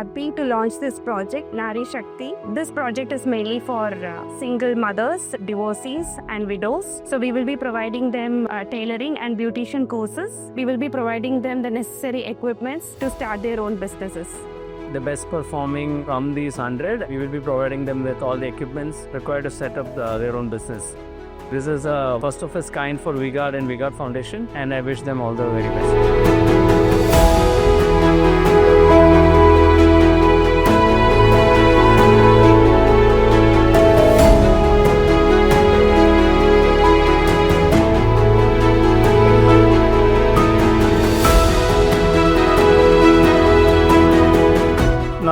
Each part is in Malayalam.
happy to launch this project, Nari Shakti. This project is mainly for single mothers, divorcees and widows. So we will be providing them tailoring and beautician courses. We will be providing them the necessary equipments to start their own businesses. The best performing from these 100, we will be providing them with all the equipments required to set up their own business. This is a first of its kind for V-Guard and V-Guard Foundation, and I wish them all the very best.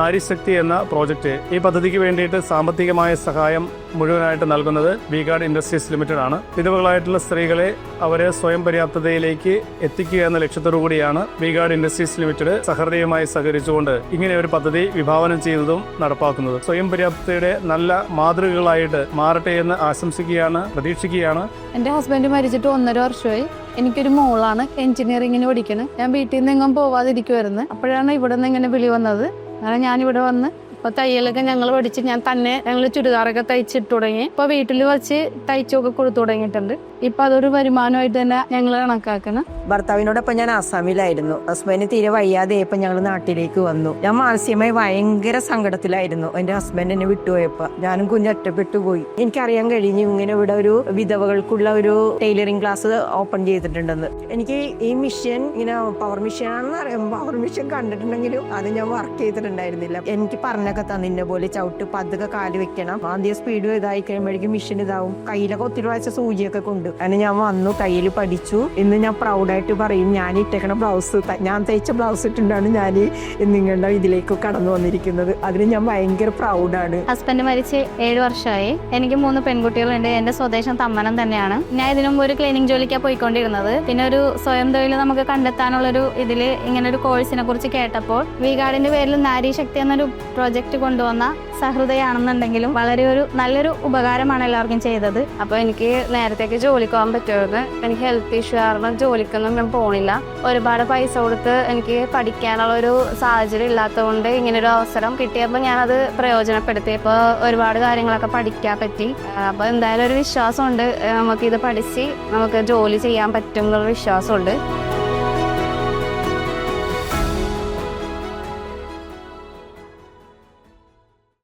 Nari Shakti എന്ന പ്രോജക്റ്റ് ഈ പദ്ധതിക്ക് വേണ്ടിയിട്ട് സാമ്പത്തികമായ സഹായം മുഴുവനായിട്ട് നൽകുന്നത് V-Guard ഇൻഡസ്ട്രീസ് ലിമിറ്റഡ് ആണ്. വിധവകളായിട്ടുള്ള സ്ത്രീകളെ അവരെ സ്വയം പര്യാപ്തതയിലേക്ക് എത്തിക്കുക എന്ന ലക്ഷ്യത്തോടു കൂടിയാണ് V-Guard ഇൻഡസ്ട്രീസ് ലിമിറ്റഡ് സഹൃദയമായി സഹകരിച്ചുകൊണ്ട് ഇങ്ങനെ ഒരു പദ്ധതി വിഭാവനം ചെയ്യുന്നതും നടപ്പാക്കുന്നതും. സ്വയം പര്യാപ്തതയുടെ നല്ല മാതൃകകളായിട്ട് മാറട്ടെ എന്ന് ആശംസിക്കുകയാണ്, പ്രതീക്ഷിക്കുകയാണ്. എൻ്റെ ഹസ്ബൻഡ് മരിച്ചിട്ട് 1.5 വർഷമായി. എനിക്കൊരു മോളാണ്, എഞ്ചിനീയറിങ്ങിന് പഠിക്കുന്നത്. ഞാൻ വീട്ടിൽ നിന്ന് എങ്ങും പോവാതിരിക്കുമായിരുന്നു. അപ്പോഴാണ് ഇവിടെ നിന്ന് ഇങ്ങനെ വിളി വന്നത്. അങ്ങനെ ഞാനിവിടെ വന്ന് ഇപ്പോൾ തയ്യലൊക്കെ ഞങ്ങൾ പഠിച്ച് ഞങ്ങൾ ചുരിദാറൊക്കെ തയ്ച്ചിട്ട് തുടങ്ങി. ഇപ്പോൾ വീട്ടിൽ വച്ച് തയ്ച്ചൊക്കെ കൊടുത്തു തുടങ്ങിയിട്ടുണ്ട്. ഇപ്പം അതൊരു വരുമാനമായിട്ട് തന്നെ ഞങ്ങൾ കണക്കാക്കണം. ഭർത്താവിനോടൊപ്പം ഞാൻ ആസാമിലായിരുന്നു. ഹസ്ബൻഡ് തീരെ വയ്യാതെ ഇപ്പം ഞങ്ങൾ നാട്ടിലേക്ക് വന്നു. ഞാൻ മാനസികമായി ഭയങ്കര സങ്കടത്തിലായിരുന്നു. എൻ്റെ ഹസ്ബൻഡ് എന്നെ വിട്ടുപോയപ്പോൾ ഞാനും കുഞ്ഞൊറ്റപ്പെട്ടു പോയി. എനിക്കറിയാൻ കഴിഞ്ഞു ഇങ്ങനെ ഇവിടെ ഒരു വിധവകൾക്കുള്ള ഒരു ടൈലറിംഗ് ക്ലാസ് ഓപ്പൺ ചെയ്തിട്ടുണ്ടെന്ന്. എനിക്ക് ഈ മിഷൻ ഇങ്ങനെ പവർ മിഷൻ ആണെന്ന് അറിയാം. പവർ മിഷൻ കണ്ടിട്ടുണ്ടെങ്കിലും അത് ഞാൻ വർക്ക് ചെയ്തിട്ടുണ്ടായിരുന്നില്ല. എനിക്ക് പറഞ്ഞൊക്കെ തന്നിന്നെ പോലെ ചവിട്ട് പതുക്കെ കാല് വെക്കണം, ആദ്യം സ്പീഡ് ഇതായി കഴിയുമ്പോഴേക്കും മിഷൻ ഇതാവും. കയ്യിലൊക്കെ ഒത്തിരി വായിച്ച സൂചിയൊക്കെ കൊണ്ട് അങ്ങനെ ഞാൻ വന്നു, തയ്യൽ പഠിച്ചു. ഇന്ന് ഞാൻ പ്രൗഡായിട്ട് പറയും, ഞാൻ ഇട്ടേക്കണ ബ്ലൗസ്, ഞാൻ തയ്ച്ച ബ്ലൗസ് ഇട്ടുകൊണ്ടാണ് ഞാൻ നിങ്ങളുടെ ഇതിലേക്ക് കടന്നു വന്നിരിക്കുന്നത്. അതിന് ഞാൻ ഭയങ്കര പ്രൗഡാണ്. ഹസ്ബൻഡ് മരിച്ച് 7 വർഷമായി. എനിക്ക് 3 പെൺകുട്ടികളുണ്ട്. എന്റെ സ്വദേശം തമ്മനം തന്നെയാണ്. ഞാൻ ഇതിനു മുമ്പ് ഒരു ക്ലീനിങ് ജോലിക്കാണ് പോയിക്കൊണ്ടിരുന്നത്. പിന്നെ ഒരു സ്വയം തൊഴിൽ നമുക്ക് കണ്ടെത്താനുള്ളൊരു ഇതില് ഇങ്ങനെ ഒരു കോഴ്സിനെ കുറിച്ച് കേട്ടപ്പോൾ V-Guardന്റെ പേരിൽ നാരി ശക്തി എന്നൊരു പ്രോജക്റ്റ് കൊണ്ടുവന്ന സഹൃദയാണെന്നുണ്ടെങ്കിലും വളരെ നല്ലൊരു ഉപകാരമാണ് എല്ലാവർക്കും ചെയ്തത്. അപ്പോൾ എനിക്ക് നേരത്തേക്ക് ജോലിക്ക് പോകാൻ പറ്റുമായിരുന്നു. എനിക്ക് ഹെൽത്ത് ഇഷ്യൂ കാരണം ജോലിക്കൊന്നും ഞാൻ പോണില്ല. ഒരുപാട് പൈസ കൊടുത്ത് എനിക്ക് പഠിക്കാനുള്ള ഒരു സാഹചര്യം ഇല്ലാത്തതുകൊണ്ട് ഇങ്ങനൊരു അവസരം കിട്ടിയപ്പോൾ ഞാനത് പ്രയോജനപ്പെടുത്തിയപ്പോൾ ഒരുപാട് കാര്യങ്ങളൊക്കെ പഠിക്കാൻ പറ്റി. അപ്പോൾ എന്തായാലും ഒരു വിശ്വാസമുണ്ട്, നമുക്കിത് പഠിച്ച് നമുക്ക് ജോലി ചെയ്യാൻ പറ്റും എന്നുള്ള വിശ്വാസമുണ്ട്.